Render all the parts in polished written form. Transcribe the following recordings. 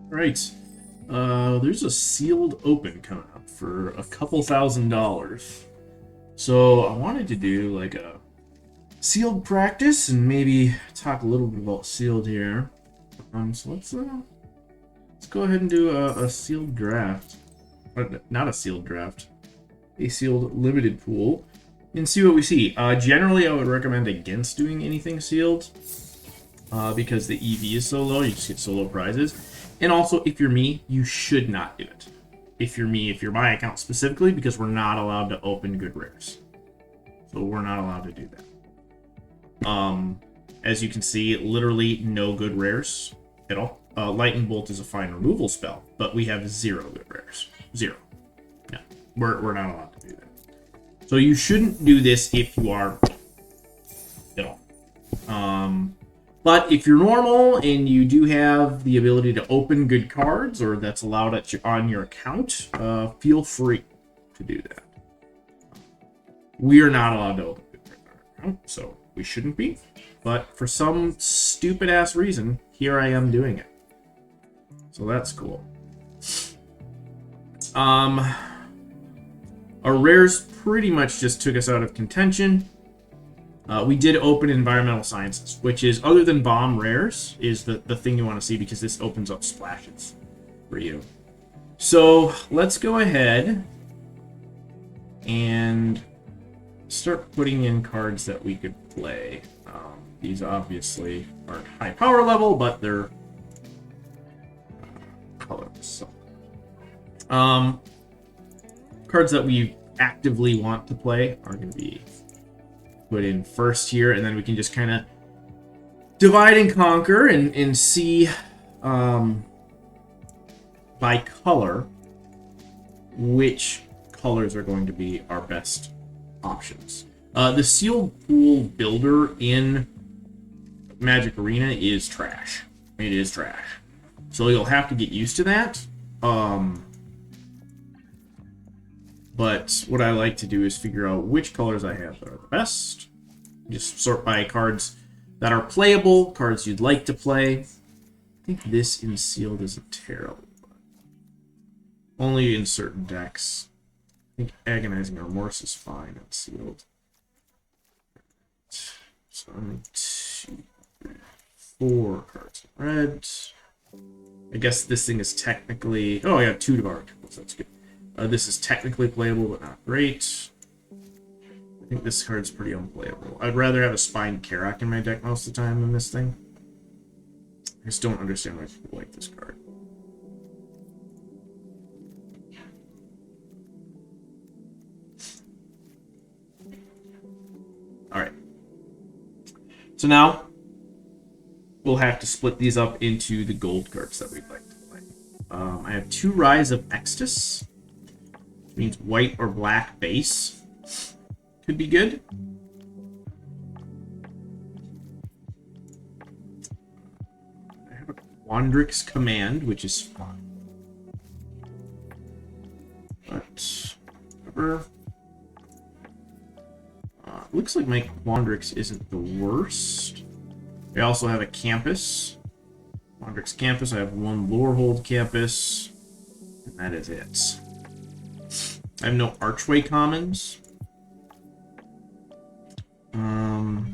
Right. There's a sealed open coming up for a couple $1,000. So I wanted to do like a sealed practice and maybe talk a little bit about sealed here. So let's go ahead and do a sealed draft. Not a sealed draft. A sealed limited pool. And see what we see. Generally, I would recommend against doing anything sealed. Because the EV is so low, you just get so low prizes. And also, if you're me, you should not do it. If you're me, if you're my account specifically, because we're not allowed to open good rares. So we're not allowed to do that. As you can see, literally no good rares at all. Lightning Bolt is a fine removal spell, but we have 0 good rares. 0. No, we're not allowed to do that. So you shouldn't do this if you are at all. But if you're normal and you do have the ability to open good cards, or that's allowed on your account, feel free to do that. We are not allowed to open good cards on our account, so we shouldn't be. But for some stupid-ass reason, here I am doing it. So that's cool. Our rares pretty much just took us out of contention. We did open environmental sciences, which is, other than bomb rares, is the thing you want to see because this opens up splashes for you. So let's go ahead and start putting in cards that we could play. These obviously aren't high power level, but they're colorless. So, cards that we actively want to play are going to be put in first here, and then we can just kind of divide and conquer and see by color which colors are going to be our best options. The sealed pool builder in Magic Arena is trash. It is trash. So you'll have to get used to that. But what I like to do is figure out which colors I have that are the best. Just sort by cards that are playable, cards you'd like to play. I think this in sealed isn't terrible. Only in certain decks. I think Agonizing Remorse is fine in sealed. So only 2, 3, 4 cards in red. I guess this thing is technically... Oh, I got 2 Devouring Temples. That's good. This is technically playable, but not great. I think this card's pretty unplayable. I'd rather have a Spined Karak in my deck most of the time than this thing. I just don't understand why people like this card. Alright. So now, we'll have to split these up into the gold cards that we'd like to play. I have 2 Rise of Extus. Means white or black base. Could be good. I have a Quandrix Command, which is fine. But, whatever. Looks like my Quandrix isn't the worst. I also have a Campus. Quandrix Campus. I have 1 Lorehold Campus. And that is it. I have no Archway commons. I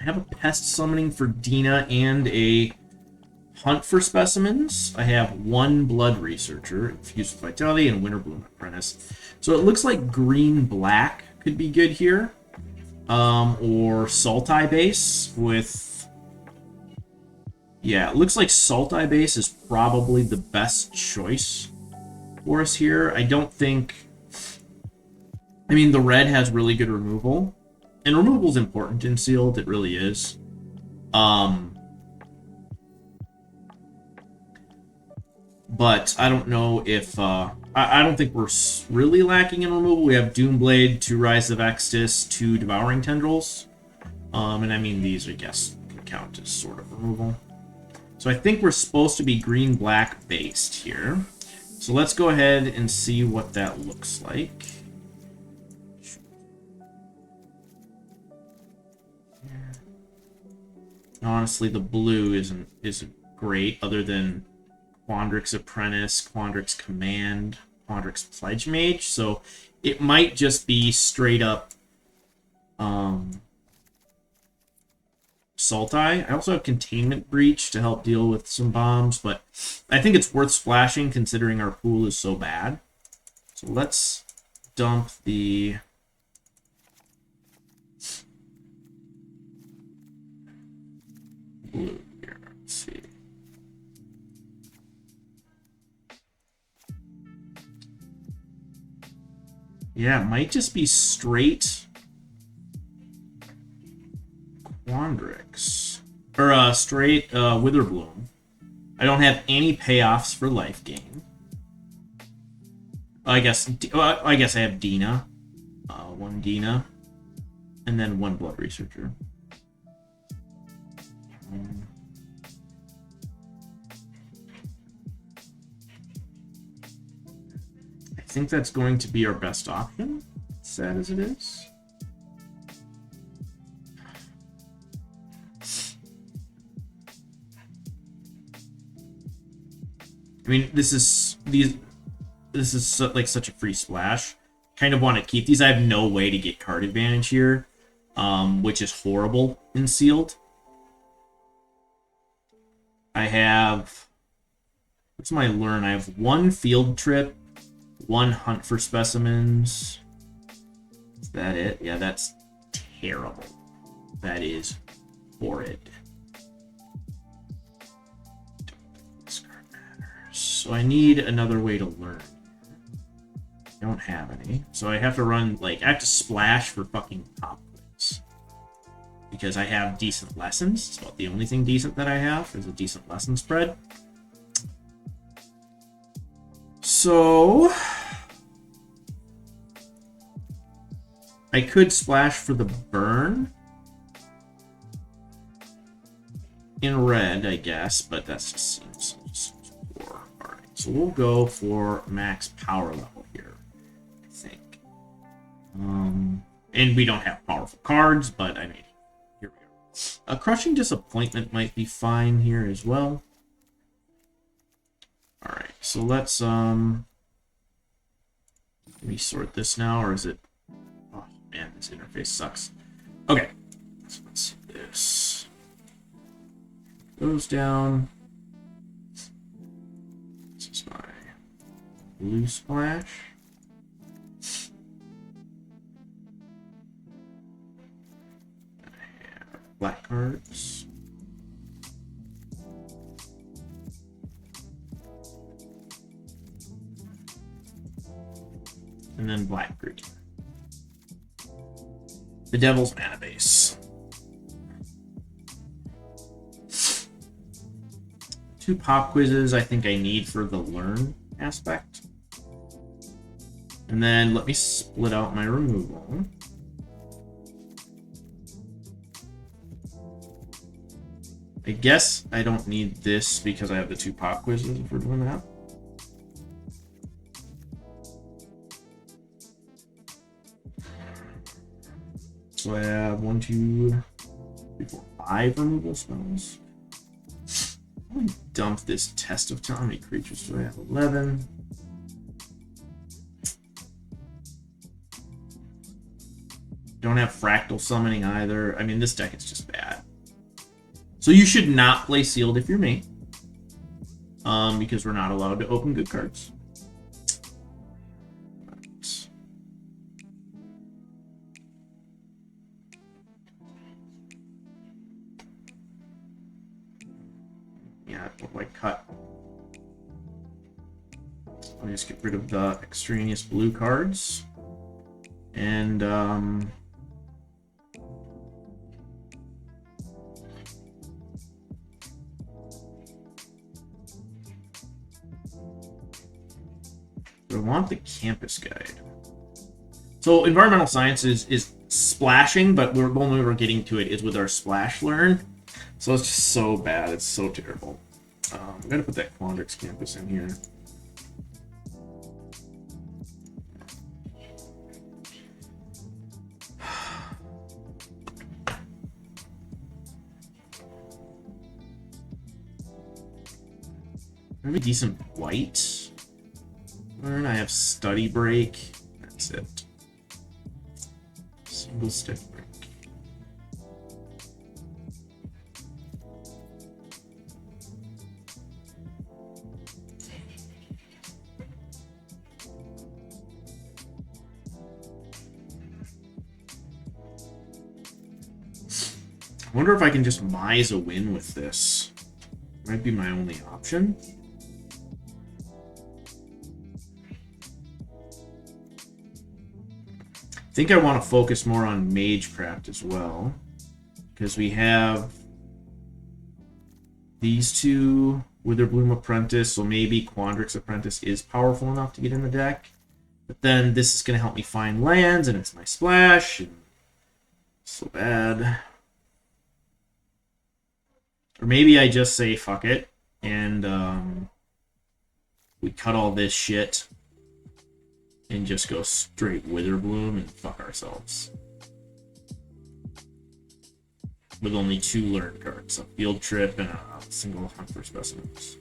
have a Pest Summoning for Dina and a Hunt for Specimens. I have 1 Blood Researcher, Infused with Vitality, and Winterbloom Apprentice. So it looks like green-black could be good here. Or Sultai base with... Yeah, it looks like Sultai base is probably the best choice for us here. I don't think... I mean, the red has really good removal. And removal is important in sealed. It really is. But I don't know if... I don't think we're really lacking in removal. We have Doomblade, 2 Rise of Extus, 2 Devouring Tendrils. And I mean, these, I guess, can count as sort of removal. So I think we're supposed to be green-black based here. So let's go ahead and see what that looks like. Honestly, the blue isn't great, other than Quandrix Apprentice, Quandrix Command, Quandrix Pledge Mage. So it might just be straight up Sultai. I also have Containment Breach to help deal with some bombs, but I think it's worth splashing considering our pool is so bad. So let's dump the blue here. Let's see. Yeah, it might just be straight Quandrix. Or straight Witherbloom. I don't have any payoffs for life gain. I guess I have Dina. One Dina. And then one Blood Researcher. I think that's going to be our best option, sad as it is. I mean, this is like such a free splash. Kind of want to keep these. I have no way to get card advantage here, which is horrible in sealed. I have, what's my learn? I have one field trip, one hunt for specimens. Is that it? Yeah, that's terrible. That is horrid. So I need another way to learn. I don't have any. So I have to run, like, I have to splash for fucking pop quiz. Because I have decent lessons. It's about the only thing decent that I have is a decent lesson spread. So I could splash for the burn in red, I guess, but that's just seems poor. Alright, so we'll go for max power level here, I think. And we don't have powerful cards, but I mean, here we go. A Crushing Disappointment might be fine here as well. Alright, so let's let me sort this now, or is it, oh man, this interface sucks. Okay, so let's see this. Goes down. This is my blue splash. I have black cards. And then black green. The Devil's Mana Base. 2 pop quizzes I think I need for the learn aspect. And then let me split out my removal. I guess I don't need this because I have the 2 pop quizzes if we're doing that. So I have 1, 2, 3, 4, 5 removal spells. Let me dump this Test of Time. How many creatures do I have? 11. Don't have Fractal Summoning either. I mean, this deck is just bad. So you should not play Sealed if you're me. Because we're not allowed to open good cards. Yeah, what do I cut? I'll just get rid of the extraneous blue cards. And, I want the campus guide. So environmental science is splashing, but the only way we're getting to it is with our splash learn. So it's just so bad. It's so terrible. I'm gonna put that Quandrix campus in here. Maybe decent white. And I have study break. That's it. Single stick break. I wonder if I can just mise a win with this. Might be my only option. I think I want to focus more on Magecraft as well. Because we have these two, Witherbloom Apprentice, so maybe Quandrix Apprentice is powerful enough to get in the deck. But then this is going to help me find lands, and it's my splash, and so bad. Or maybe I just say fuck it, and we cut all this shit and just go straight Witherbloom and fuck ourselves. With only 2 learn cards, a field trip and a single hunt for specimens.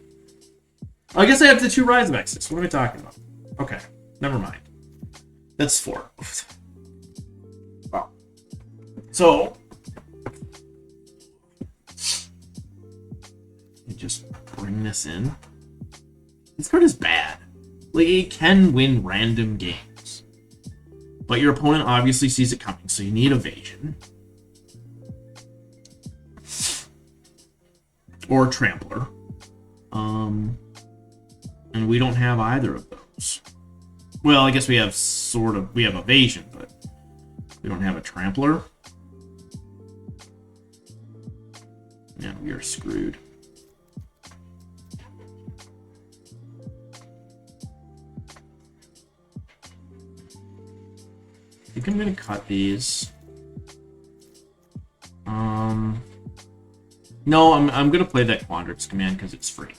Oh, I guess I have the 2 Rise of Exodus. What am I talking about? Okay, never mind. That's 4. Wow. So you just bring this in. This card is bad. Like, it can win random games. But your opponent obviously sees it coming, so you need evasion. Or Trampler. And we don't have either of those. Well, I guess we have we have evasion, but we don't have a Trampler. Yeah, we are screwed. I think I'm gonna cut these. No, I'm gonna play that Quandrix command because it's free.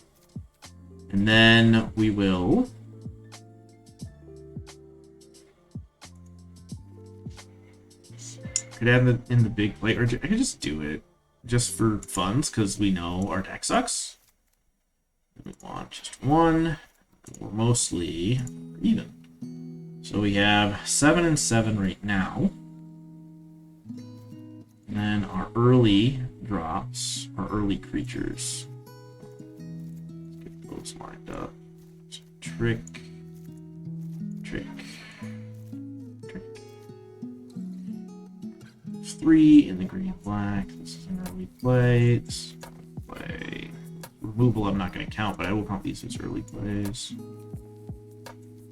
And then we will could add it in the big plate, or I could just do it just for funds because we know our deck sucks. We want just 1. We're mostly even. So we have 7 and 7 right now. And then our early drops, our early creatures. Let's get those lined up. So trick, trick, trick. There's 3 in the green and black. This is an early play. This is play. Removal I'm not going to count, but I will count these as early plays.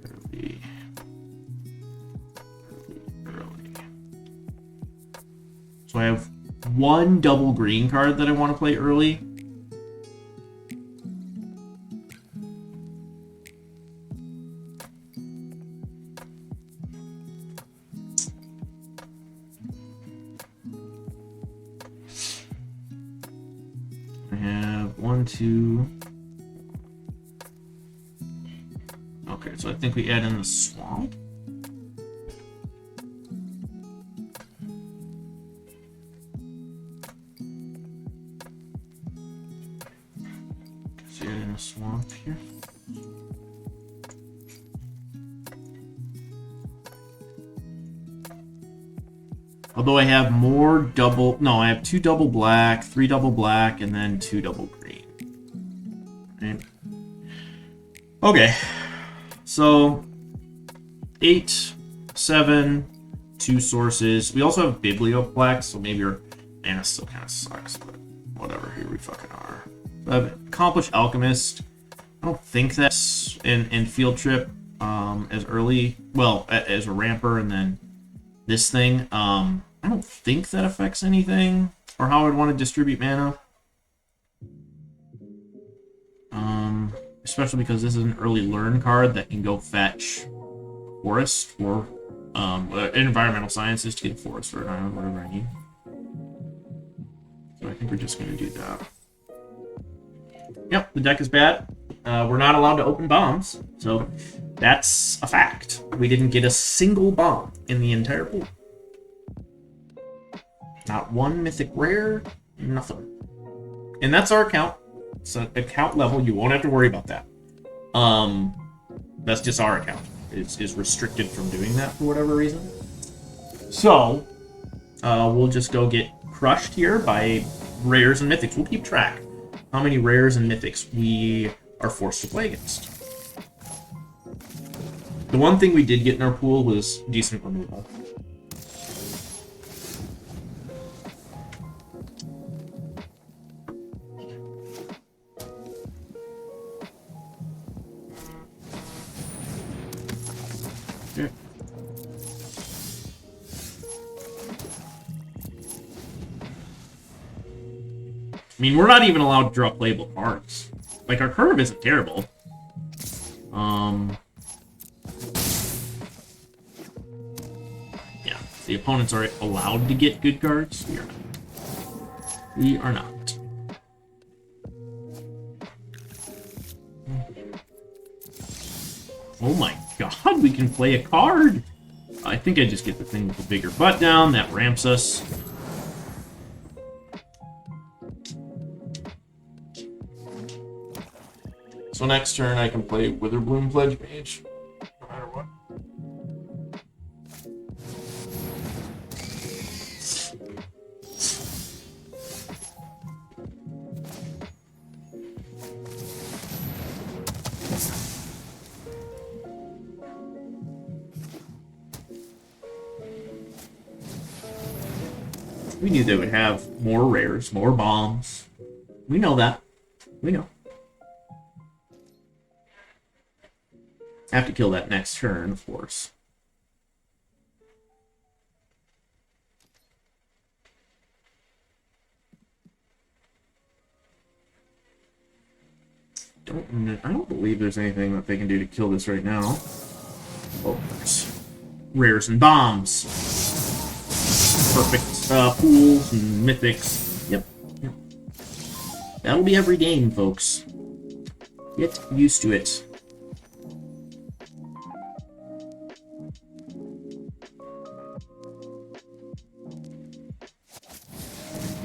Early. So I have 1 double green card that I want to play early. I have 1, 2. Okay, so I think we add in the swamp. Swamp here. Although I have more double, no, I have 2 double black, 3 double black, and then 2 double green. Right. Okay, so 8, 7, 2 sources. We also have Biblioplex, so maybe our mana still kind of sucks, but whatever. Here we fucking are. Accomplished Alchemist. I don't think that's in Field Trip as early, well, as a ramper, and then this thing. I don't think that affects anything or how I'd want to distribute mana. Especially because this is an early learn card that can go fetch Forest or Environmental Sciences to get Forest or an island, whatever I need. So I think we're just going to do that. Yep, the deck is bad. We're not allowed to open bombs, so that's a fact. We didn't get a single bomb in the entire pool. Not 1 mythic rare, nothing. And that's our account. It's an account level. You won't have to worry about that. That's just our account. Is restricted from doing that for whatever reason. So, we'll just go get crushed here by rares and mythics. We'll keep track how many rares and mythics we are forced to play against. The one thing we did get in our pool was decent removal. Yeah. I mean, we're not even allowed to draw playable cards. Like, our curve isn't terrible. Yeah, the opponents are allowed to get good cards. We are not. We are not. Oh my god, we can play a card! I think I just get the thing with the bigger butt down. That ramps us. So next turn I can play Witherbloom Pledge Mage, no matter what. We knew they would have more rares, more bombs. We know that. We know. Have to kill that next turn, of course. I don't believe there's anything that they can do to kill this right now. Oh, there's rares and bombs. Perfect pools and mythics. Yep. That'll be every game, folks. Get used to it.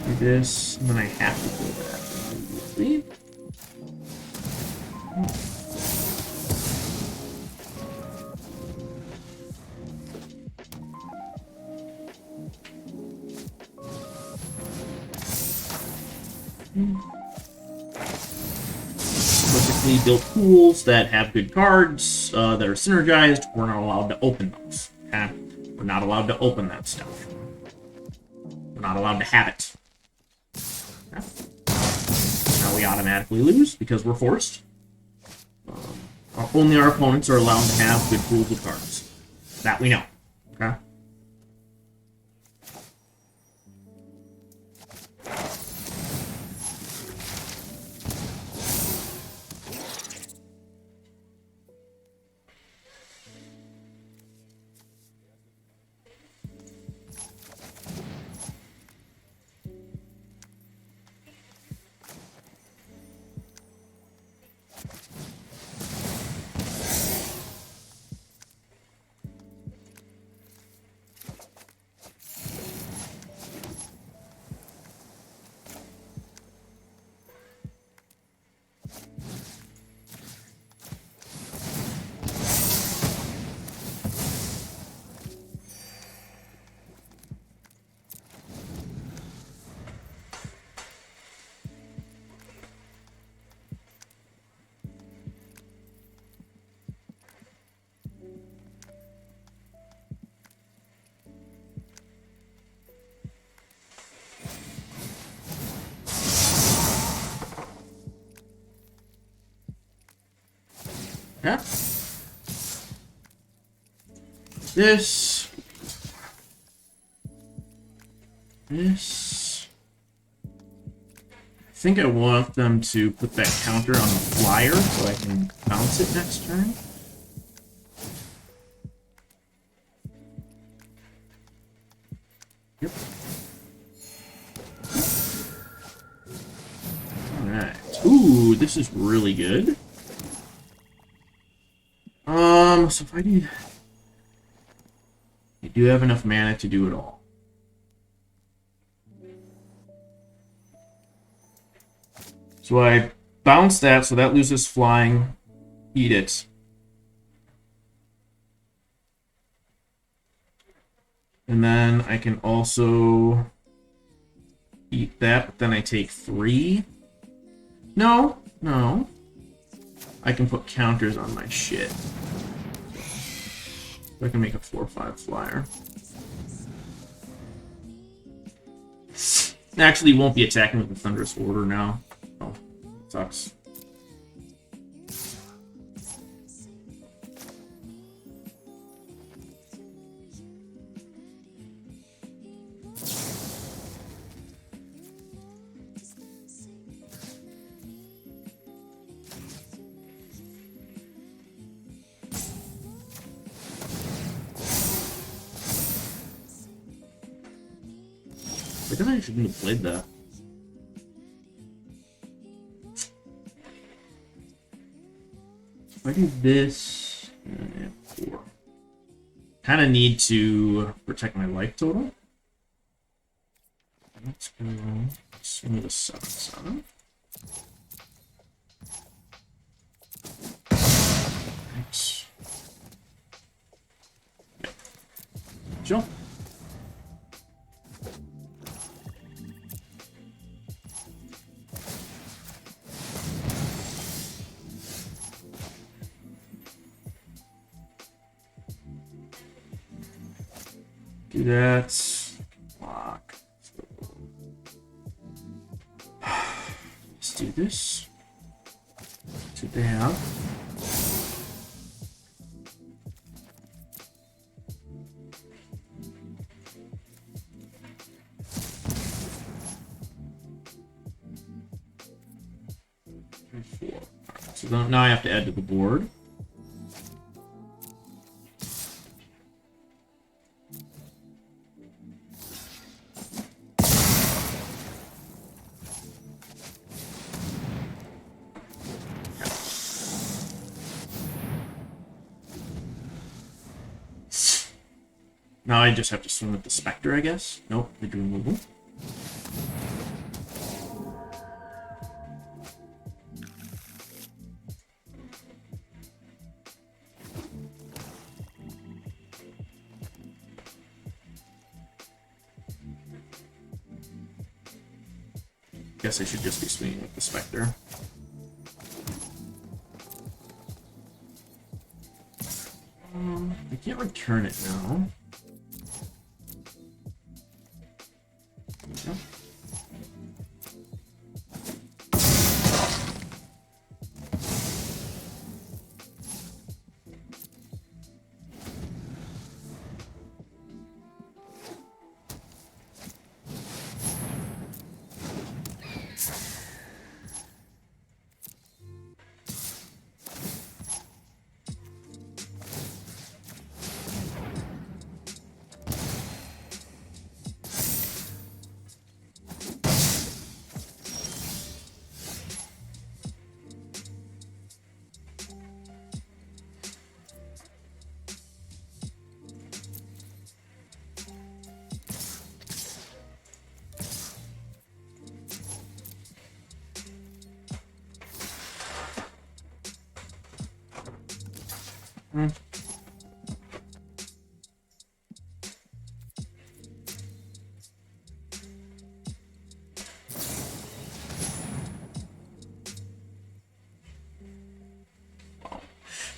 Do this, and then I have to do that immediately. Perfectly built pools that have good cards that are synergized. We're not allowed to open those. Okay? We're not allowed to open that stuff. We're not allowed to have it. Okay? Now we automatically lose because we're forced. Only our opponents are allowed to have good pools of cards. That we know. Okay? Yeah. This. I think I want them to put that counter on the flyer so I can bounce it next turn. Yep. Alright. Ooh, this is really good. So if I need... I do have enough mana to do it all. So I bounce that, so that loses flying. Eat it. And then I can also eat that, but then I take 3. No, no. I can put counters on my shit. So I can make a 4/5 flyer. Actually, won't be attacking with the Thunderous Order now. Oh, sucks. I guess I shouldn't have played that. If I do this, 4. Kind of need to protect my life total. Let's go swing with a 7/7. Thanks. Yep. Chill. Do that. Block. Let's do this. That's what they have. And 4. Right, so now I have to add to the board. Now I just have to swim with the Spectre, I guess. Nope, they do removal. Guess I should just be swinging with the Spectre. I can't return it now. Yep.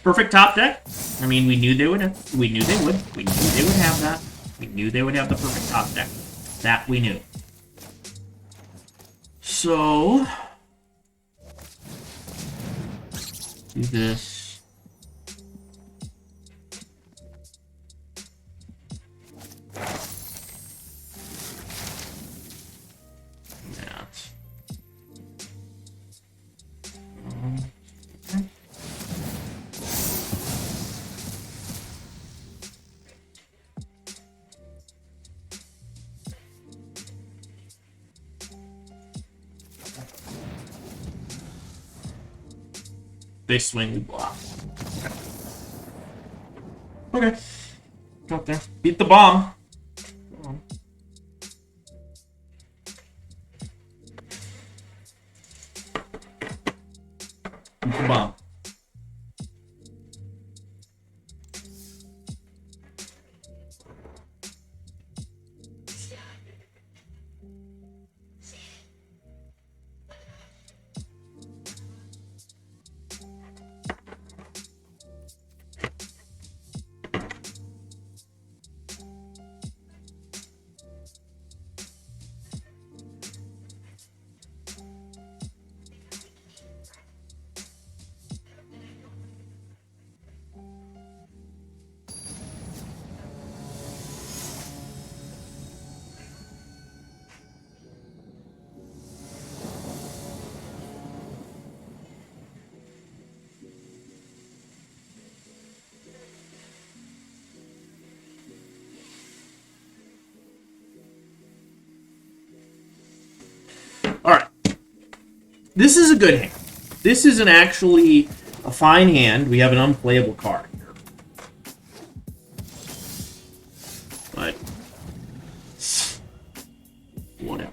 Perfect top deck. I mean, we knew they would. We knew they would. We knew they would have that. We knew they would have the perfect top deck. That we knew. So do this. That. Okay. They swing, we block. Okay. Got there. Beat the bomb. Bomb. Alright. This is a good hand. This is actually a fine hand. We have an unplayable card here. But whatever.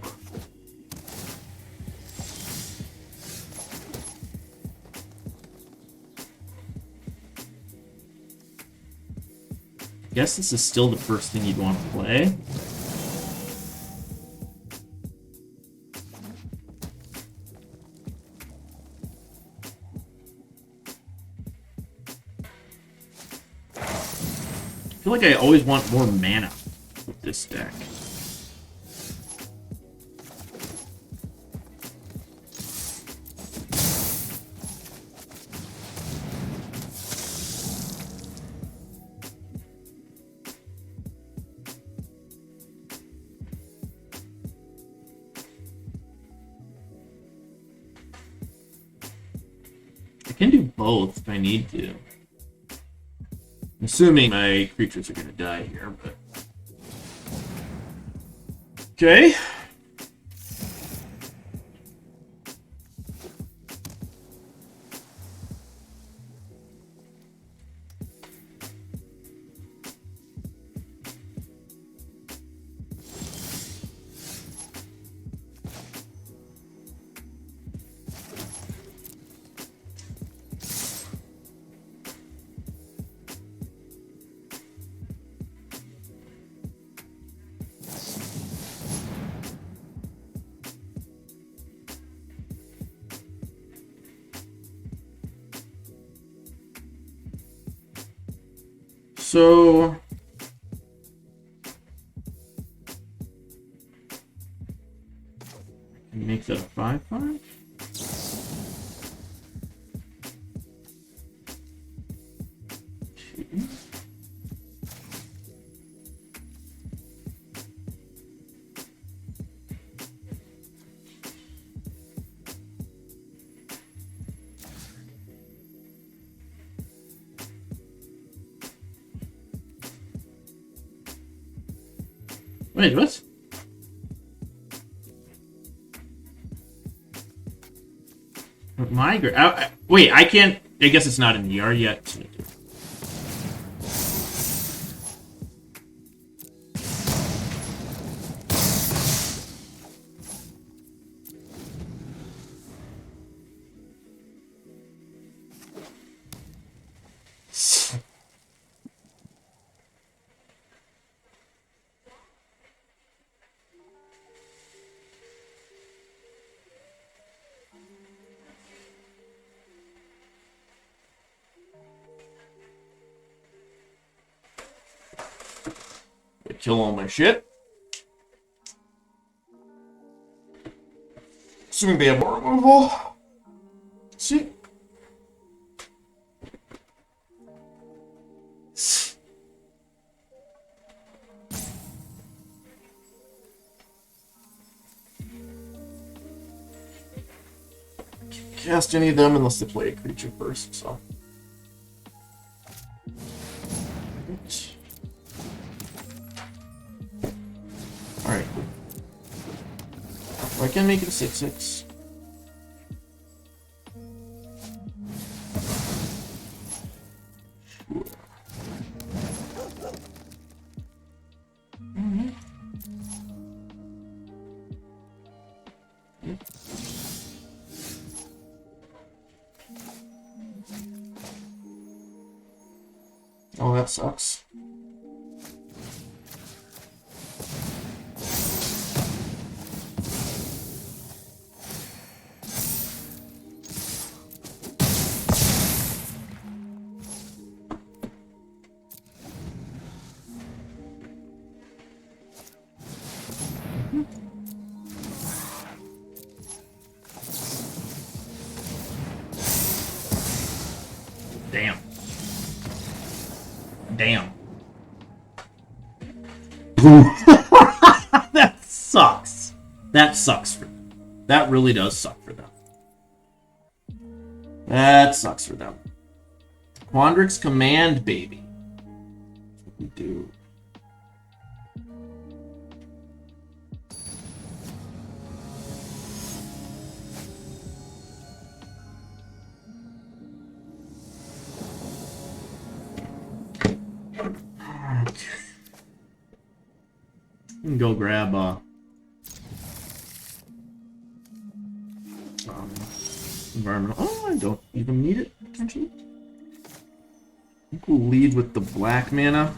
I guess this is still the first thing you'd want to play. I feel like I always want more mana with this deck. I can do both if I need to. Assuming my creatures are going to die here, but... Okay. So I can make that a 5/5. Wait, what? Wait, I can't... I guess it's not in the yard yet. Kill all my shit. Assuming they have more removal. See? Cast any of them unless they play a creature first, so. Alright. I can make it a 6/6. Oh, that sucks. Damn. Damn. That sucks. That sucks for them. That really does suck for them. That sucks for them. Quandrix Command, baby. That's what we do. We can go grab environmental. Oh, I don't even need it, potentially. I think we'll lead with the black mana.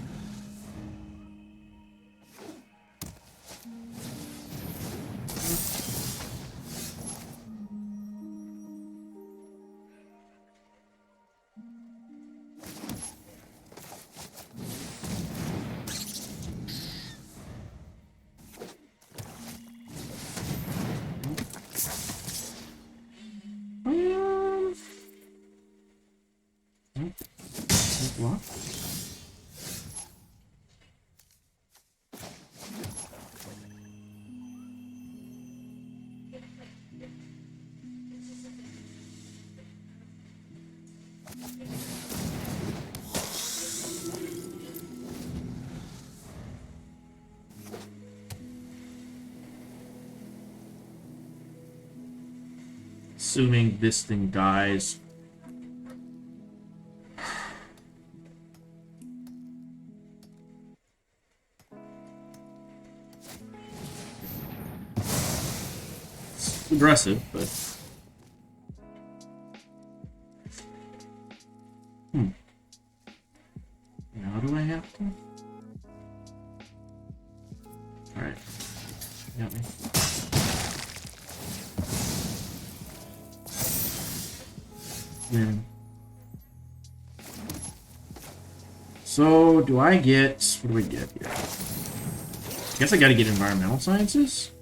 What? Assuming this thing dies. It's aggressive, but... Now do I have to? Alright. Got me. Then. So, do I get... What do we get here? I guess I gotta get environmental sciences?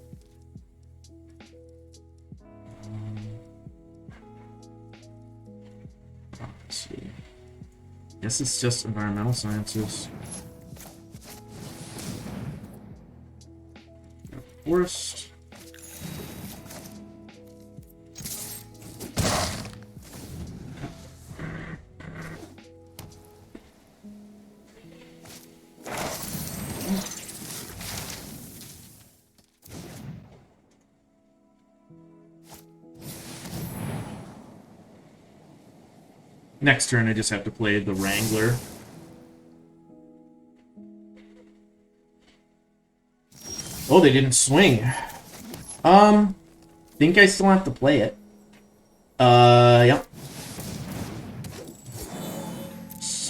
Let's see. Guess it's just environmental sciences. Forest. Next turn, I just have to play the Wrangler. Oh, they didn't swing. Think I still have to play it. Yep.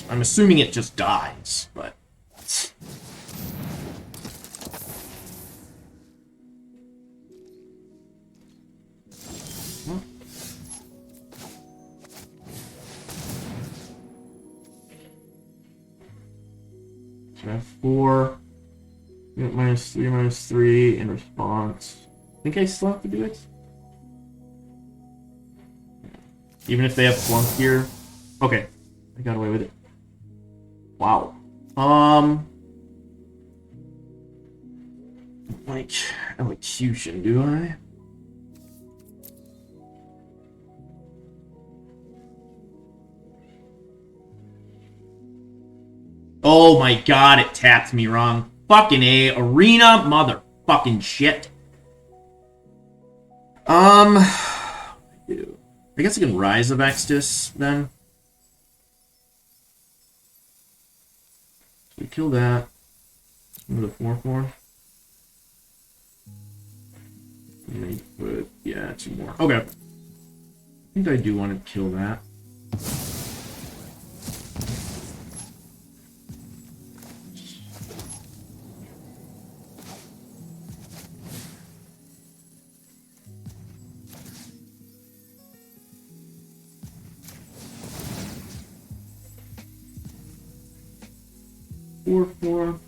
I'm assuming it just dies, but... So I have 4. Get -3 in response. Think I still have to do it? Even if they have flunk here? Okay. I got away with it. Wow. Like, elocution, do I? Oh my god, it tapped me wrong. Fucking A. Arena motherfucking shit. I guess I can Rise of Extus then. So we kill that. Go to 4/4. And then put, yeah, 2 more. Okay. I think I do want to kill that. 4-4.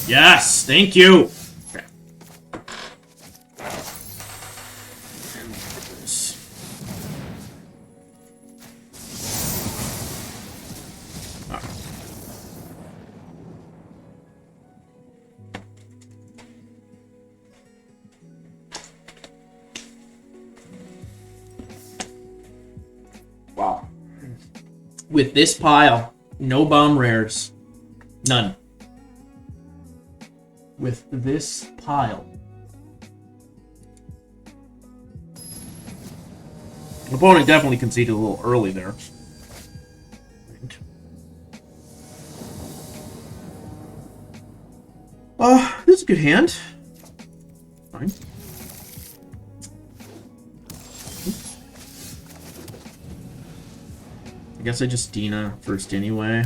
Yes, thank you. Okay. Wow. With this pile, no bomb rares. None. With this pile. Opponent definitely conceded a little early there. This is a good hand. Fine. I guess I just Dina first anyway.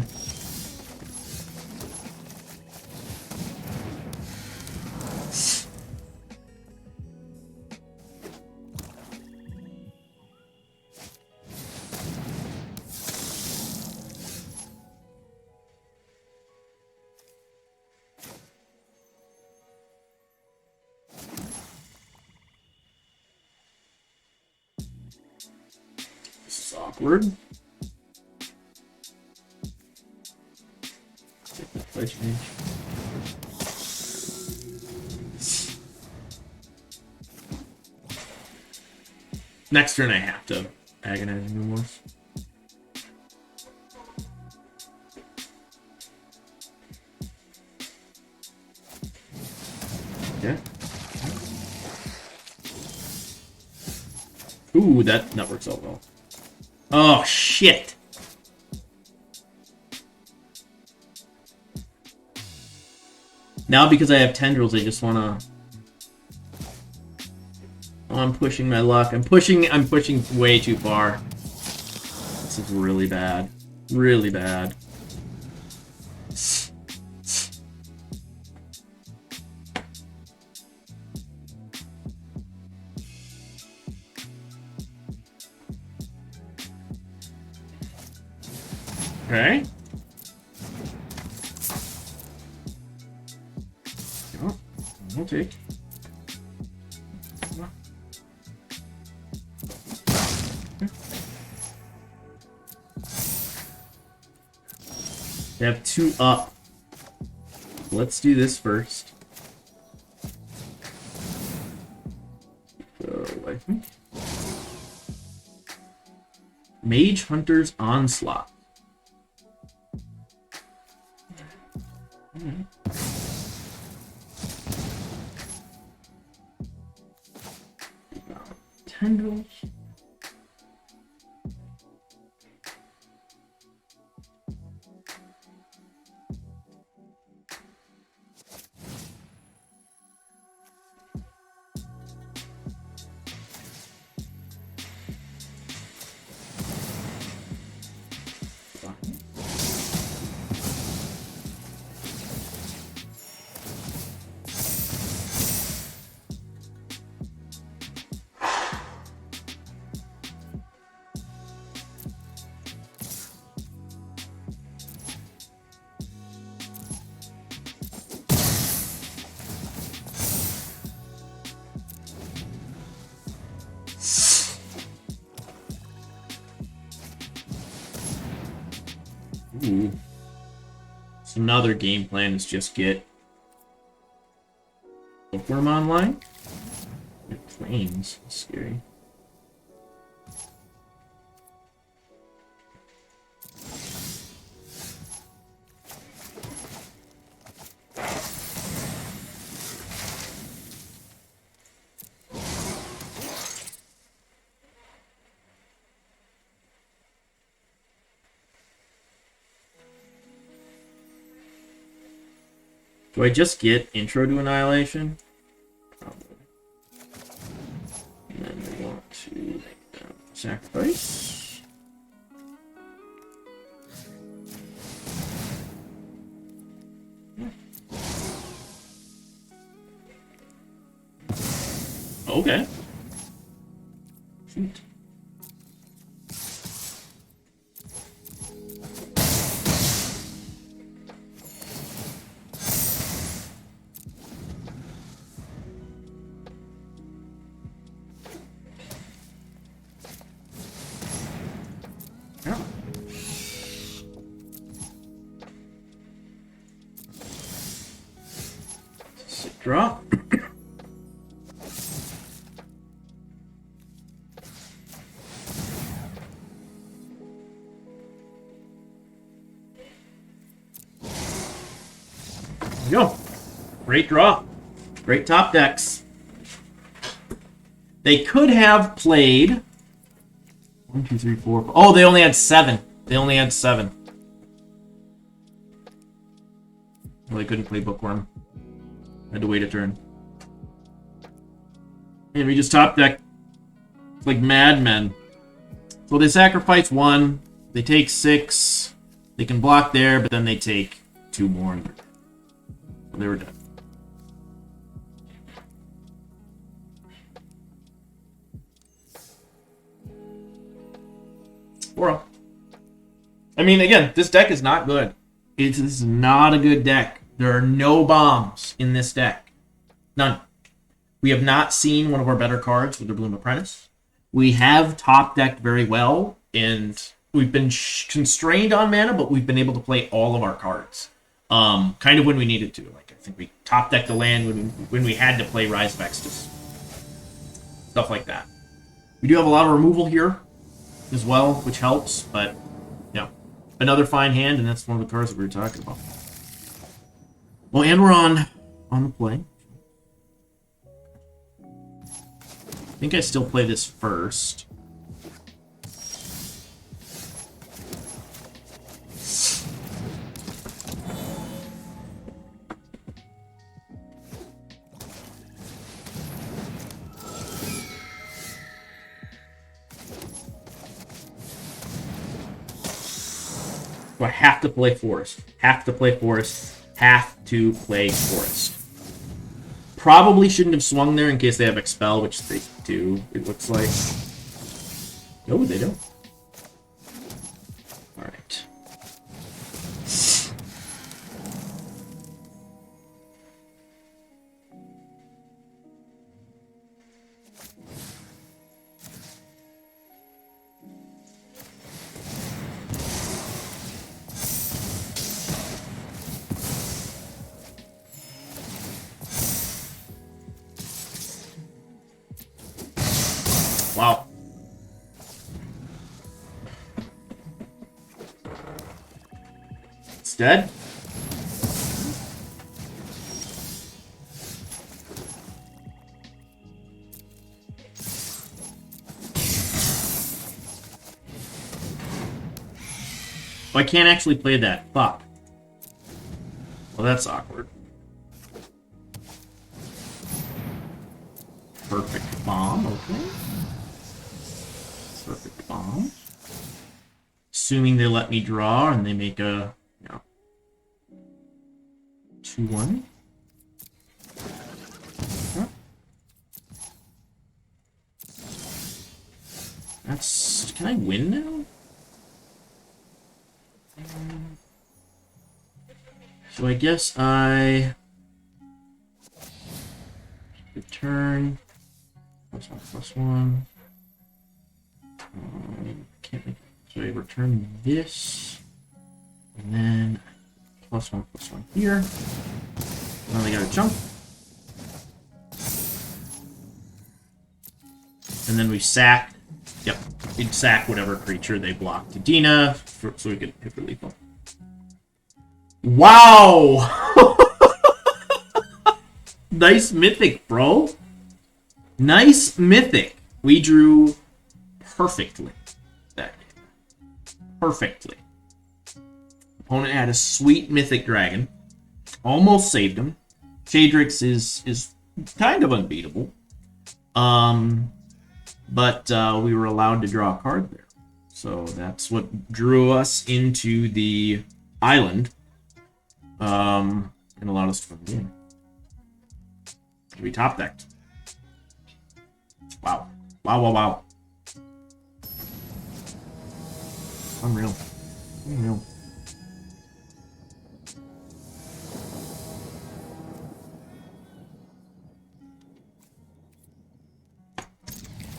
This is awkward. Next turn I have to agonize remorse. Yeah. Ooh, that works out well. Oh shit. Now because I have tendrils, I just wanna. Oh, I'm pushing my luck. I'm pushing way too far. This is really bad. Really bad. Okay. Oh, I'll take. They have 2 up. Let's do this first. So, I think. Mage Hunter's Onslaught. Tendrils. Ooh. So another game plan is just get Bookworm online. Planes, scary. Do I just get Intro to Annihilation? Probably. And then we want to make that sacrifice. Okay. Shoot. Yeah. Sit draw. Go. Great draw. Great top decks. They could have played 1, 2, 3, 4. Oh, they only had 7. They only had 7. Well, they couldn't play Bookworm. Had to wait a turn. And we just top deck like madmen. So they sacrifice 1. They take 6. They can block there, but then they take 2 more. So they were done. Four. I mean, again, this deck is not good. This is not a good deck. There are no bombs in this deck. None. We have not seen one of our better cards with the Bloom Apprentice. We have top decked very well, and we've been constrained on mana, but we've been able to play all of our cards. Kind of when we needed to. Like, I think we top decked the land when we had to play Rise of Extus. Stuff like that. We do have a lot of removal here as well, which helps, but yeah. Another fine hand, and that's one of the cards that we were talking about. Well, and we're on the play. I think I still play this first. So I have to play Forest. Have to play Forest. Have to play Forest. Probably shouldn't have swung there in case they have Expel, which they do, it looks like. No, they don't. Alright. Wow. It's dead? Oh, I can't actually play that. Fuck. Well, that's awkward. Perfect bomb, okay. Perfect bomb. Assuming they let me draw and they make a, 2-1. Huh? That's... Can I win now? So I guess I... Return. +1/+1. Can't make it. So I return this, and then +1/+1 here. Now they gotta jump, and then we sack. Yep, we'd sack whatever creature they blocked to Dina, so we could hit for lethal. Wow! Nice mythic, bro. Nice mythic. We drew perfectly that game. Perfectly. Opponent had a sweet mythic dragon. Almost saved him. Shadrix is kind of unbeatable. But we were allowed to draw a card there. So that's what drew us into the island. And allowed us to win the game. We top decked. Wow. Wow, wow, wow. Unreal. Unreal.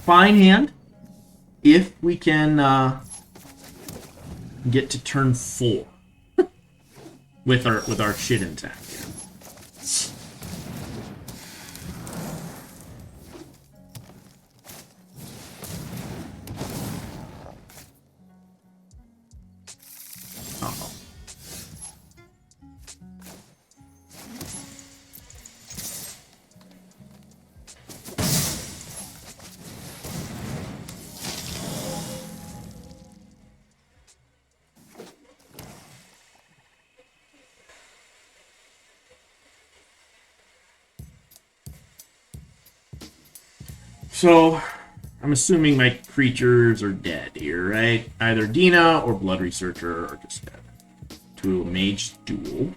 Fine hand. If we can get to turn 4 with our shit intact. Uh-oh. So, I'm assuming my creatures are dead here, right? Either Dina or Blood Researcher are just dead. To a Mage Duel.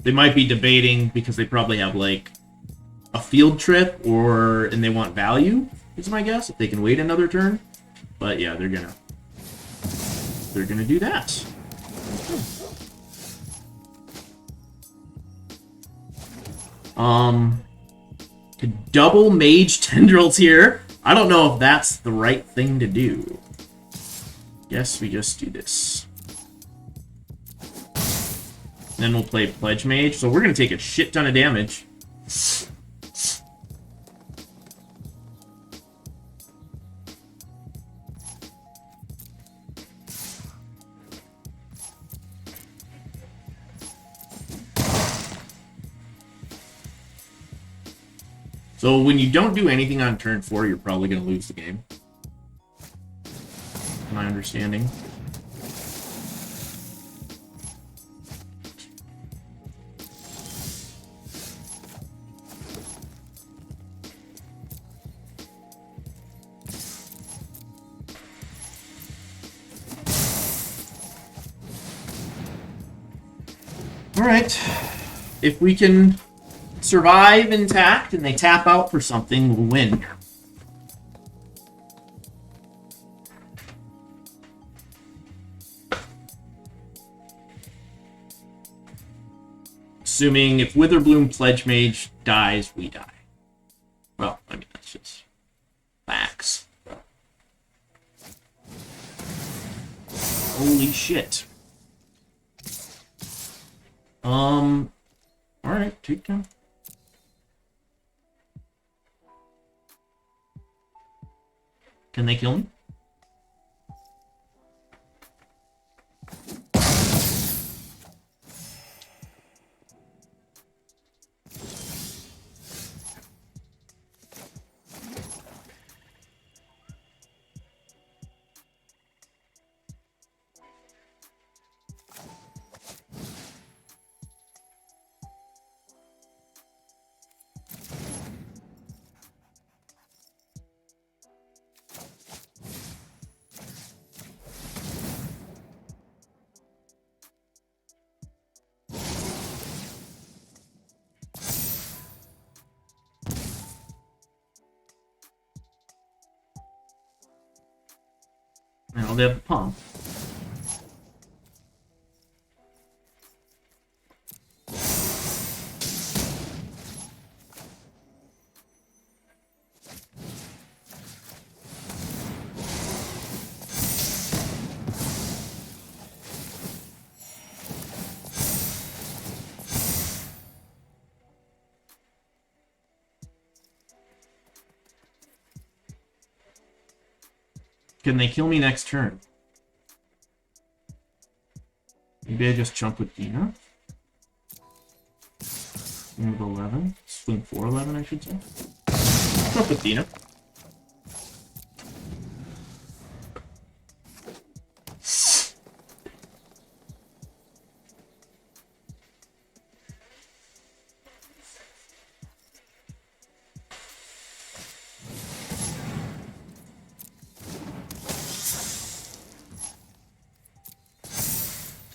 They might be debating because they probably have, like, a field trip and they want value, is my guess, if they can wait another turn. But yeah, they're gonna do that. To double Mage Tendrils here. I don't know if that's the right thing to do. Guess we just do this. Then we'll play Pledge Mage. So we're gonna take a shit ton of damage. So when you don't do anything on turn 4, you're probably going to lose the game. My understanding. Alright. If we can survive intact and they tap out for something, we'll win. Assuming if Witherbloom Pledge Mage dies, we die. Well, I mean, that's just facts. Holy shit. Alright, take him. Can they kill me? Now they have a pump. Can they kill me next turn? Maybe I just jump with Dina. Move 11. Swing 4-11, I should say. Jump with Dina.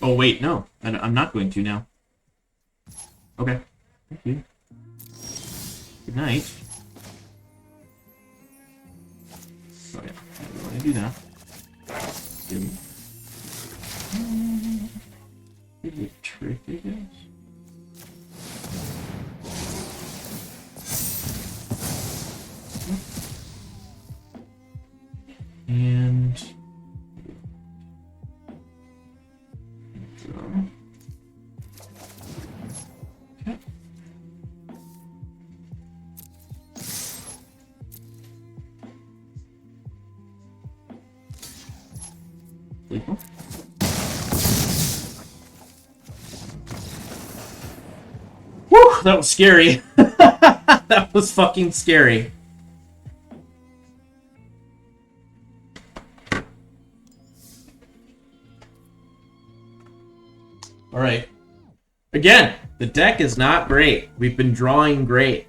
Oh, wait, no. I'm not going to now. Okay. Thank you. Good night. Oh, yeah. I don't want to do that. Maybe a trick, I guess. And... Okay. Lethal. Whew, that was scary. That was fucking scary. Alright. Again, the deck is not great. We've been drawing great.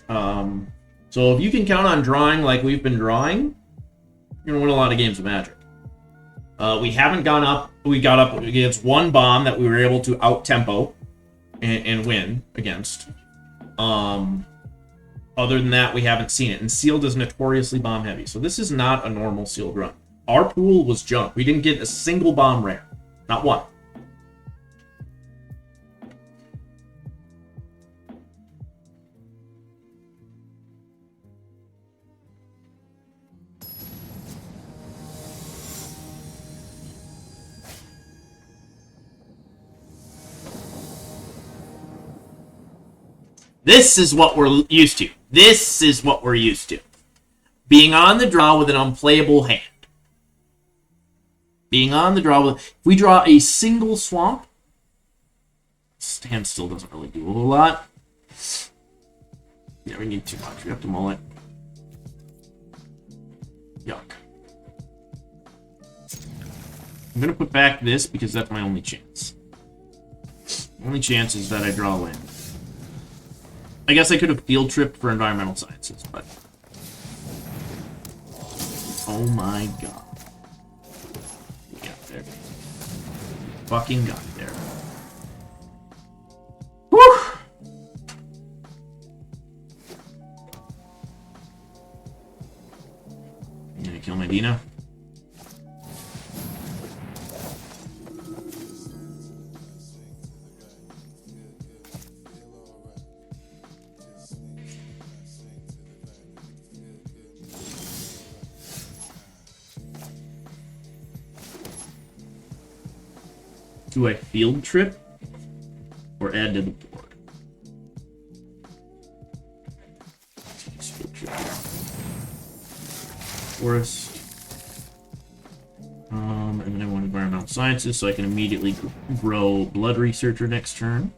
So if you can count on drawing like we've been drawing, you're going to win a lot of games of Magic. We haven't gone up. We got up against one bomb that we were able to out-tempo and win against. Other than that, we haven't seen it. And sealed is notoriously bomb-heavy. So this is not a normal sealed run. Our pool was junk. We didn't get a single bomb rare. Not one. This is what we're used to. This is what we're used to. Being on the draw with an unplayable hand. Being on the draw with... If we draw a single swamp, this hand still doesn't really do a whole lot. Yeah, we need too much. We have to mull it. Yuck. I'm going to put back this because that's my only chance. Only chance is that I draw land. I guess I could have field tripped for environmental sciences, but... Oh my god. We got there. Fucking got there. Whew! I'm gonna kill my Dino. Do I field trip or add to the board? Field trip here. Forest. And then I want environmental sciences so I can immediately grow blood researcher next turn.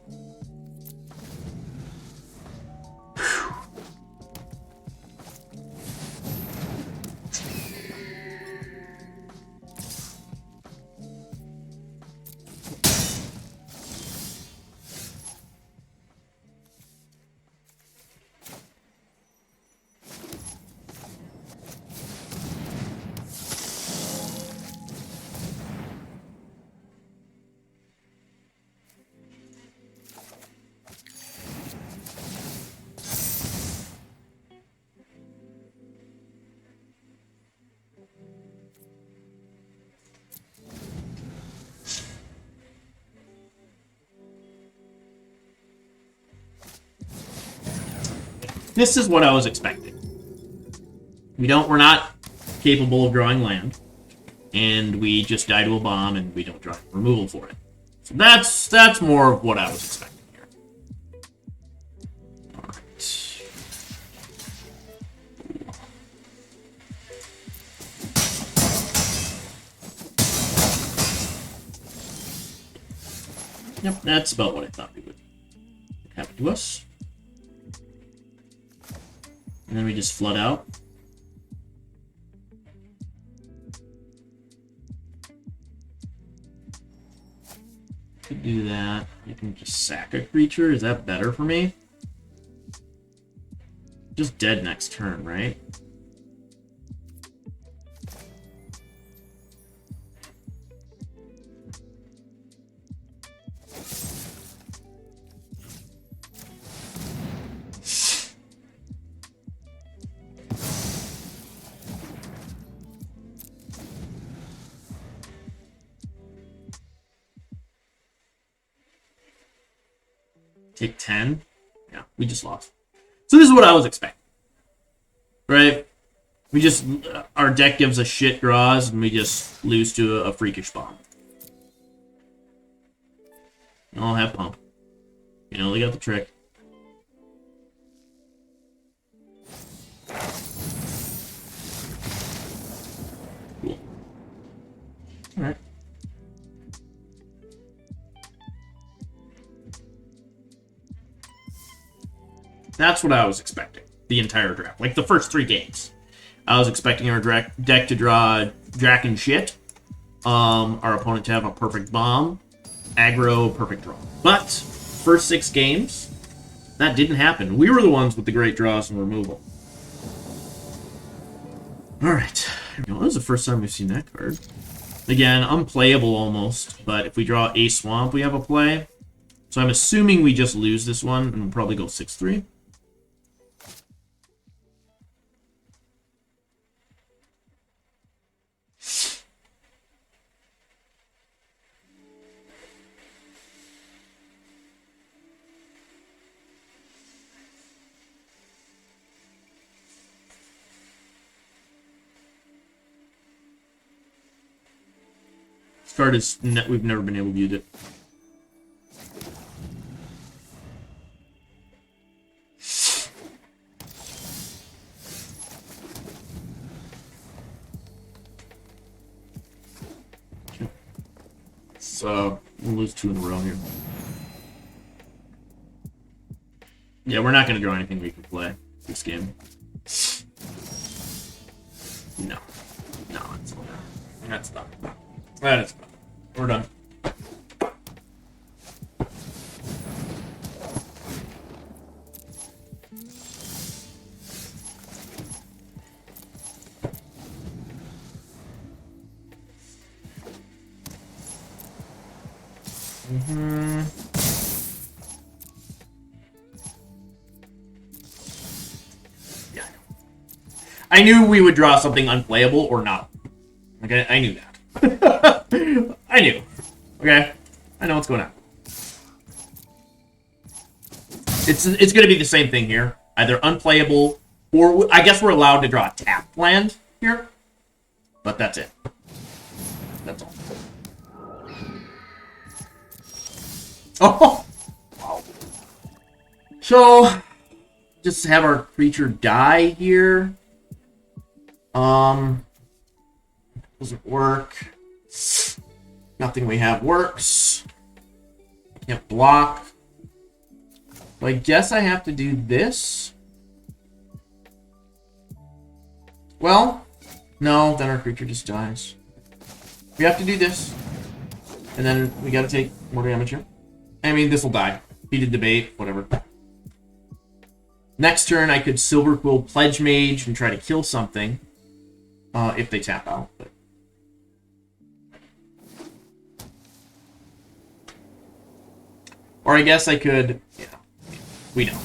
This is what I was expecting. We're not capable of drawing land, and we just die to a bomb, and we don't draw removal for it. So that's more of what I was expecting here. All right. Yep, that's about what I thought we would happen to us. And then we just flood out. Could do that. You can just sack a creature. Is that better for me? Just dead next turn, right? Take 10. Yeah, we just lost. So this is what I was expecting. Right? We just... our deck gives us shit draws, and we just lose to a freakish bomb. I'll have pump. You know, they got the trick. Cool. Alright. That's what I was expecting. The entire draft. Like, the first 3 games. I was expecting our deck to draw Draken shit. Our opponent to have a perfect bomb. Aggro, perfect draw. But, first 6 games, that didn't happen. We were the ones with the great draws and removal. Alright. This is the first time we've seen that card. Again, unplayable almost, but if we draw a swamp, we have a play. So I'm assuming we just lose this one, and we'll probably go 6-3. This card is... we've never been able to use it. So, we'll lose 2 in a row here. Yeah, we're not going to draw anything we can play this game. No. No, that's not. That's not. That is not. We're done. Yeah. I knew we would draw something unplayable or not. Okay, I knew that. I knew. Okay? I know what's going on. It's going to be the same thing here. Either unplayable, or I guess we're allowed to draw a tapped land here. But that's it. That's all. Oh! Wow. So, just have our creature die here. Doesn't work. Nothing we have works. Can't block. So I guess I have to do this. Well, no, then our creature just dies. We have to do this. And then we gotta take more damage here. I mean, this will die. Heated debate, whatever. Next turn, I could Silver Quill Pledge Mage and try to kill something. If they tap out, but... Or I guess I could... Yeah, we know.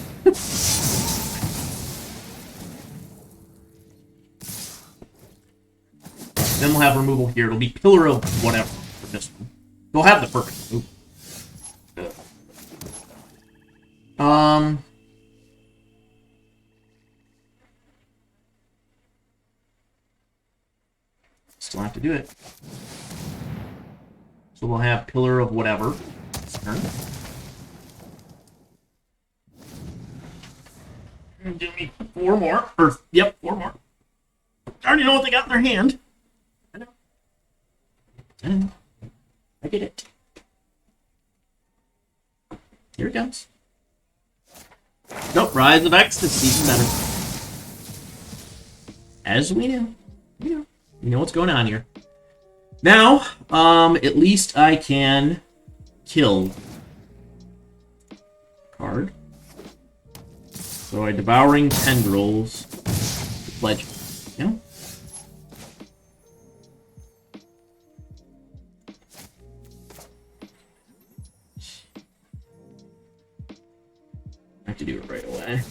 Then we'll have removal here. It'll be Pillar of whatever for this one. We'll have the perfect removal. Still have to do it. So we'll have Pillar of whatever. Turn. Give me 4 more. Or, yep, 4 more. I already know what they got in their hand. I know. I know. I get it. Here it comes. Nope, Rise of Ecstasy is better. As we know. We know what's going on here. Now, at least I can kill card. So I Devouring Tendrils. Pledge. Yeah. I have to do it right away.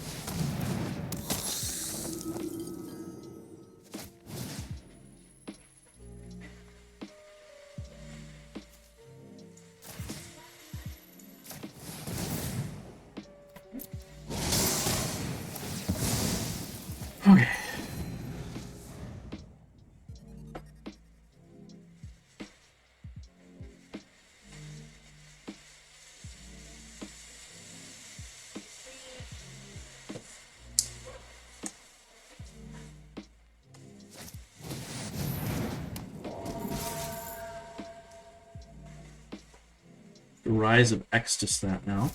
The Rise of Extastat now.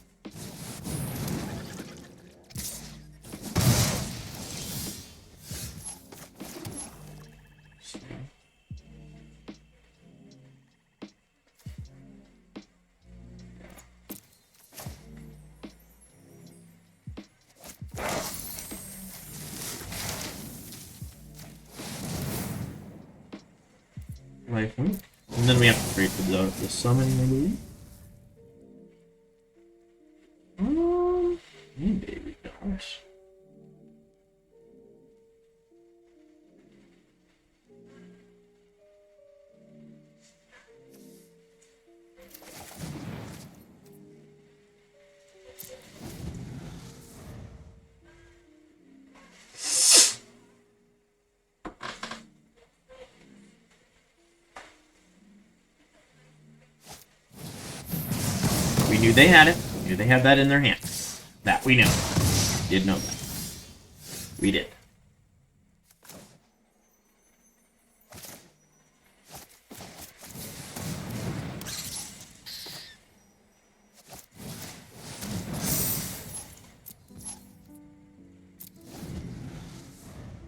Lifelink. And then we have to trade for the summoning, I believe. Maybe we don't. We knew they had it. We knew they had that in their hands. That we knew. Did know that. We did.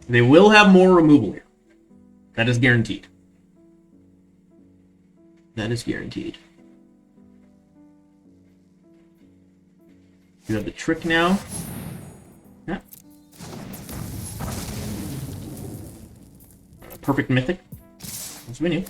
They will have more removal here. That is guaranteed. That is guaranteed. You have the trick now. Yeah. Perfect mythic. As we knew.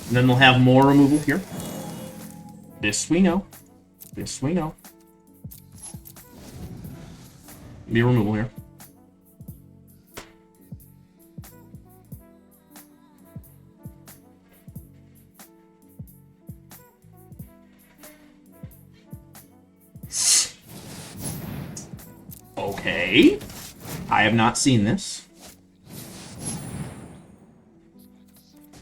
And then they'll have more removal here. This we know. This we know. Be removal here. Okay. I have not seen this.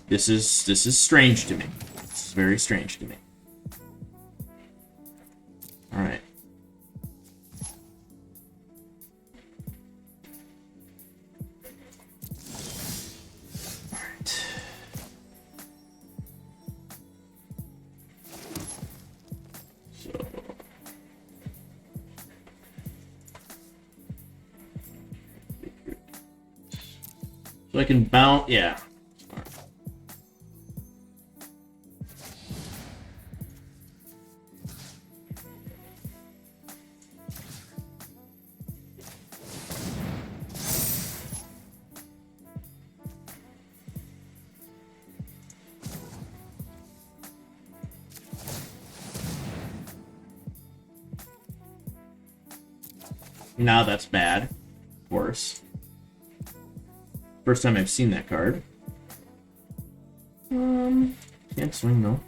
This is strange to me. This is very strange to me. All right. All right. So I can bounce, yeah. Now that's bad. Worse. First time I've seen that card. Can't swing though.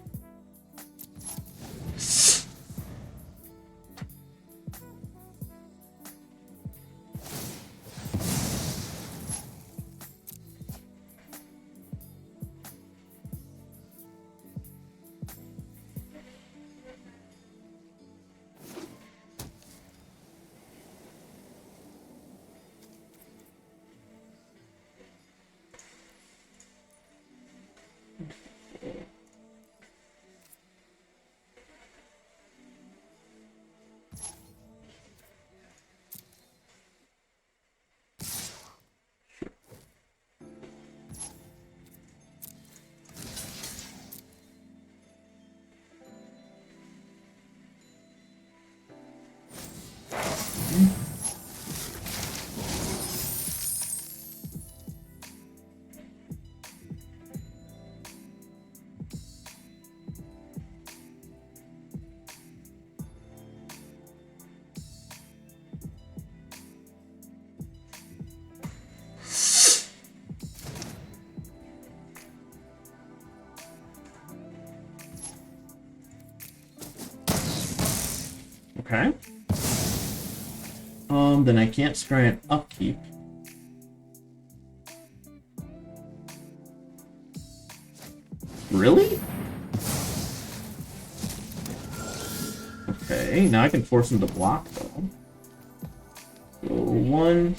Okay. Then I can't scry an upkeep. Really? Okay, now I can force him to block, though. So, one...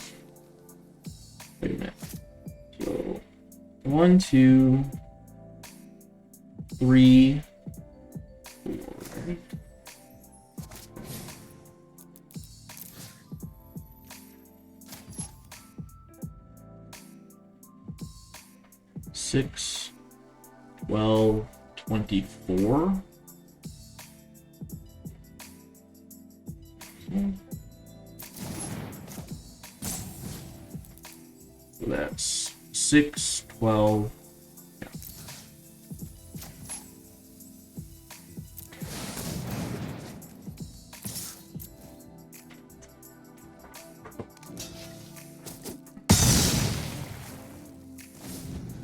Wait a minute. So, 1, 2, 3, 4... 6, 12, 24. So that's 6, 12. Yeah.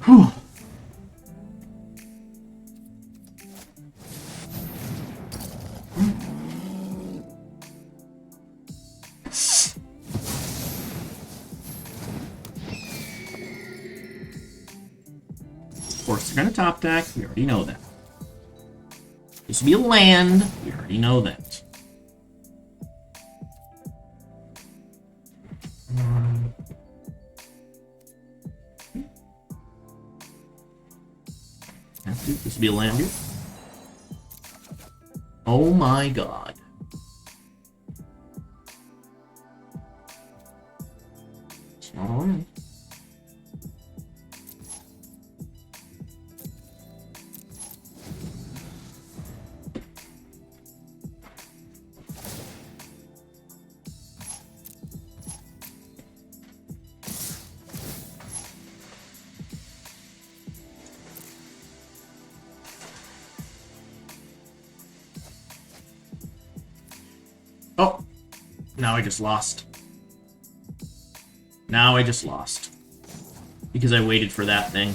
Whew. Of course, they're gonna top deck. We already know that. This will be a land. We already know that. This will be a land here. Oh my god. It's not alright. Oh, now I just lost. Now I just lost. Because I waited for that thing.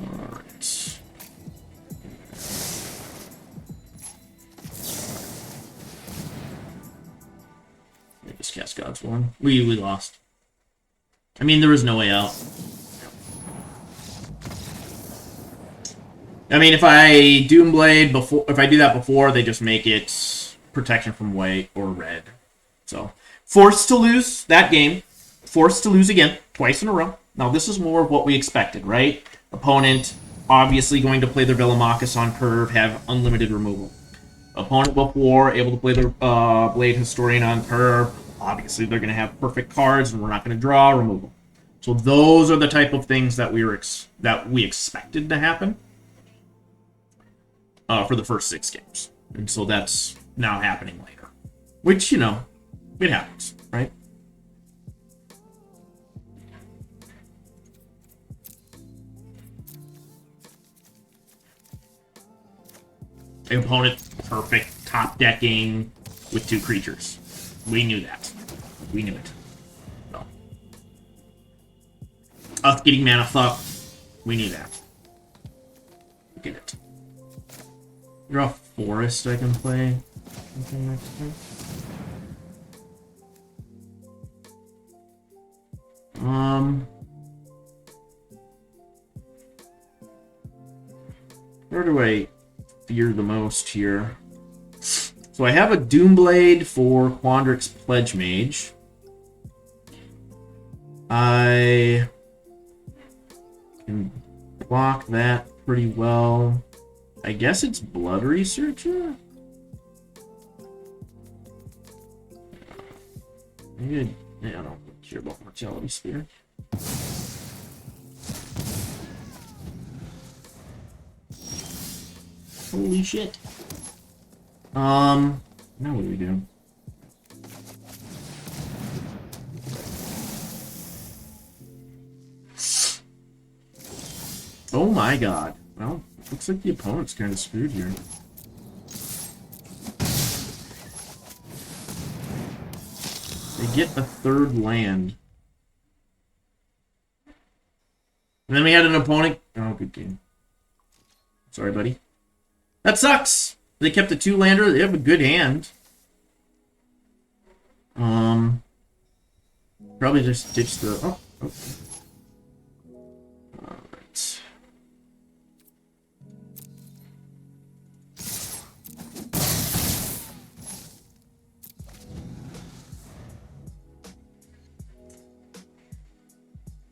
Alright. I just cast God's one. We lost. I mean, there was no way out. I mean, if I Doomblade before, if I do that before, they just make it protection from white or red. So, forced to lose that game. Forced to lose again, twice in a row. Now, this is more of what we expected, right? Opponent obviously going to play their Velomachus on curve, have unlimited removal. Opponent before, able to play their Blade Historian on curve. Obviously, they're going to have perfect cards, and we're not going to draw removal. So those are the type of things that we expected to happen. For the first 6 games. And so that's now happening later. Which, you know, it happens, right? The opponent, perfect, top decking with 2 creatures. We knew that. We knew it. So. Us getting mana fuck, we knew that. We get it. Draw a forest I can play. Okay, next turn. Where do I fear the most here? So I have a Doomblade for Quandrix Pledge Mage. I can block that pretty well. I guess it's Blood Researcher? Maybe I don't care about Mortality Sphere. Holy shit. Now what do we do? Oh my god. Well, looks like the opponent's kind of screwed here. They get a 3rd land. And then we had an opponent... Oh, good game. Sorry, buddy. That sucks! They kept a 2-lander. They have a good hand. Probably just ditch the... Oh, okay. Alright.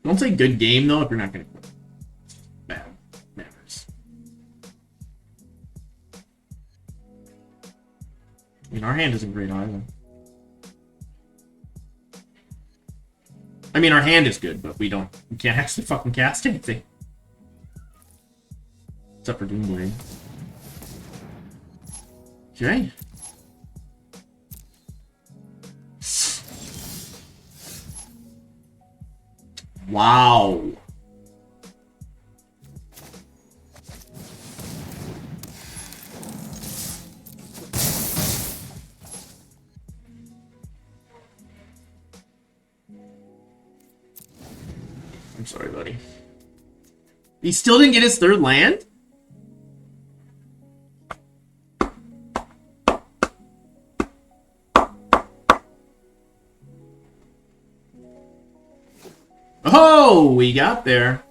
Don't say good game, though, if you're not going to... Bad manners. I mean, our hand isn't great either. I mean, our hand is good, but we can't actually fucking cast anything. Except for Doomblade. Okay. Wow. I'm sorry, buddy. He still didn't get his 3rd land? Oh, we got there.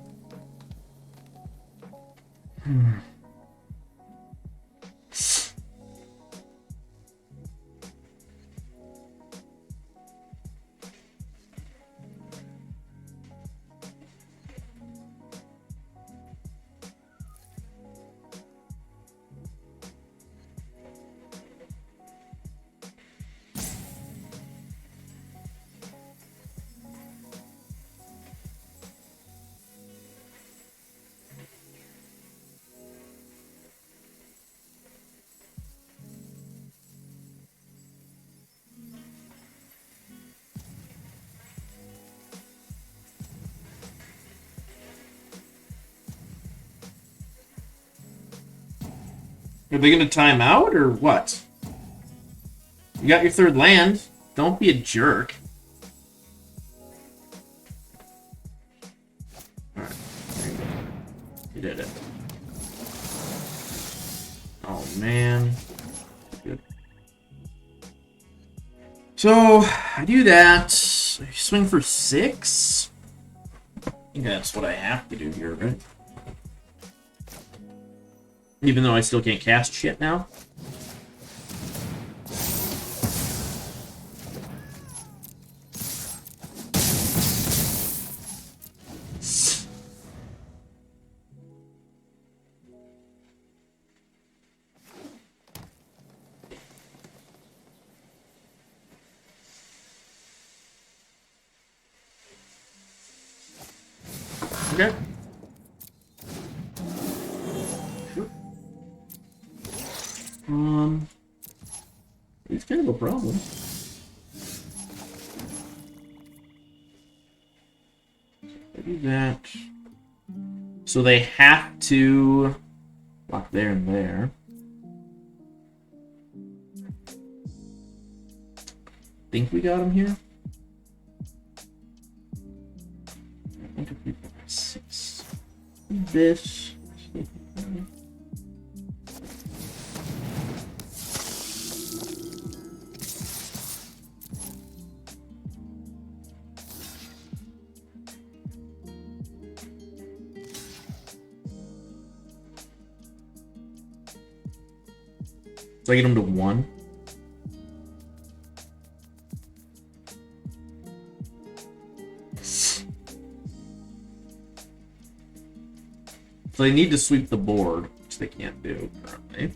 Are they gonna time out or what? You got your 3rd land. Don't be a jerk. Alright. You did it. Oh man. Good. So I do that. I swing for 6. I think that's what I have to do here, right? Even though I still can't cast shit now. Okay. It's kind of a problem. I do that. So they have to block there and there. Think we got him here? I think if we got 6. This. So I get him to 1. So they need to sweep the board, which they can't do currently.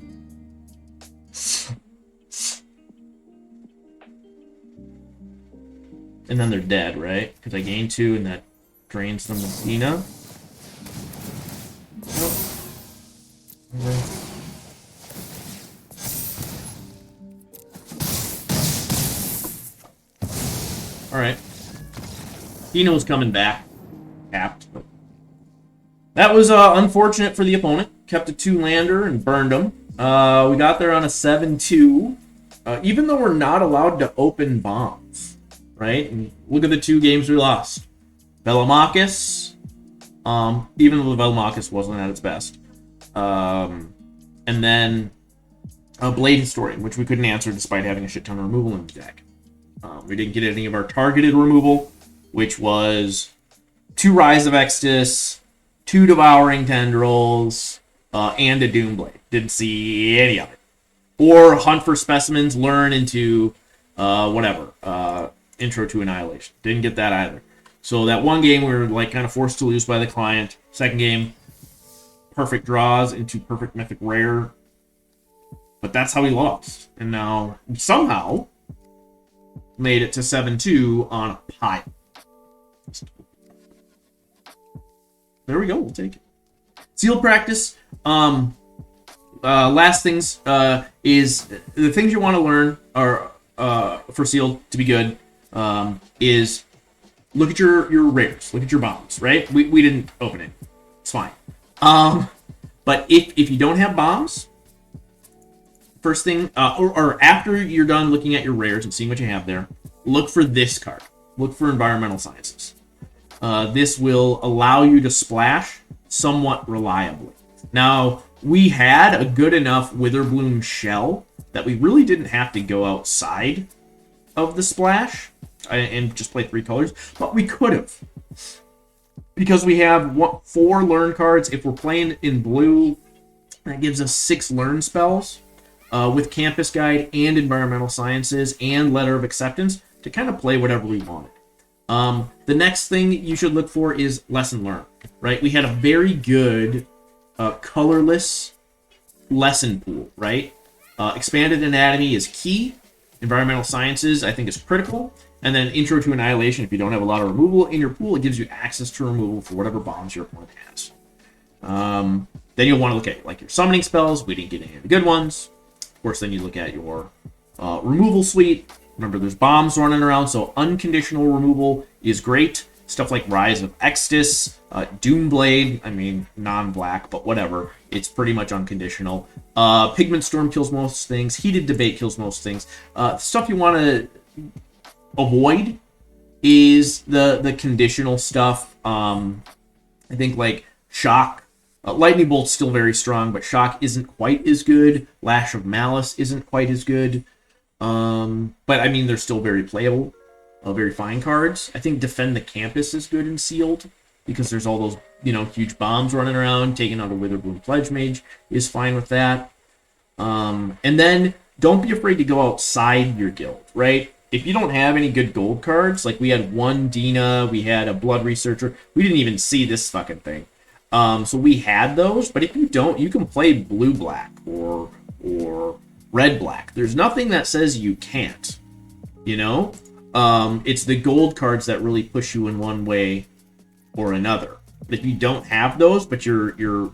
And then they're dead, right? Because I gain 2 and that drains them with Dina. Nope. Okay. Alright. Dino's coming back. Capped. That was unfortunate for the opponent. Kept a 2-lander and burned him. We got there on a 7-2. Even though we're not allowed to open bombs. Right? And look at the 2 games we lost. Velomachus. Even though the Velomachus wasn't at its best. And then Blade Historian, which we couldn't answer despite having a shit ton of removal in the deck. We didn't get any of our targeted removal, which was 2 Rise of Extus, 2 Devouring Tendrils, and a Doomblade. Didn't see any of it. Or Hunt for Specimens, learn into Intro to Annihilation. Didn't get that either. So that one game we were like kind of forced to lose by the client. Second game, perfect draws into perfect mythic rare. But that's how we lost. And now somehow made it to 7-2 on a pile. There we go. We'll take it. Sealed practice. Last things is the things you want to learn are for sealed to be good is look at your rares, look at your bombs. Right? We didn't open it. It's fine. But if you don't have bombs, first thing or after you're done looking at your rares and seeing what you have there, look for this card. Look for Environmental Sciences. This will allow you to splash somewhat reliably. Now, we had a good enough Witherbloom shell that we really didn't have to go outside of the splash and just play 3 colors, but we could have. Because we have 4 learn cards. If we're playing in blue, that gives us 6 learn spells with Campus Guide and Environmental Sciences and Letter of Acceptance to kind of play whatever we wanted. The next thing you should look for is Lesson Learned, right? We had a very good colorless lesson pool, right? Expanded Anatomy is key. Environmental Sciences, I think, is critical. And then Intro to Annihilation, if you don't have a lot of removal in your pool, it gives you access to removal for whatever bombs your opponent has. Then you'll want to look at like your summoning spells. We didn't get any of the good ones. Of course, then you look at your removal suite. Remember, there's bombs running around, so unconditional removal is great. Stuff like Rise of Extus, Doomblade, I mean, non-black, but whatever. It's pretty much unconditional. Pigment Storm kills most things. Heated Debate kills most things. Stuff you want to avoid is the conditional stuff. I think like Shock. Lightning Bolt's still very strong, but Shock isn't quite as good. Lash of Malice isn't quite as good. But I mean, they're still very playable. Very fine cards. I think Defend the Campus is good and sealed because there's all those, huge bombs running around. Taking out a Witherbloom Pledge Mage is fine with that. And then don't be afraid to go outside your guild, right? If you don't have any good gold cards, like we had one Dina, we had a Blood Researcher. We didn't even see this fucking thing. So we had those, but if you don't, you can play blue-black or red-black. There's nothing that says you can't, It's the gold cards that really push you in one way or another. If you don't have those, but your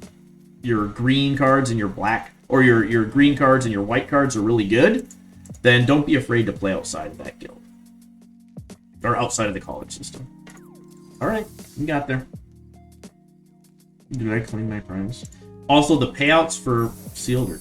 green cards and your black, or your green cards and your white cards are really good, then don't be afraid to play outside of that guild. Or outside of the college system. Alright, we got there. Did I claim my primes? Also, the payouts for sealed are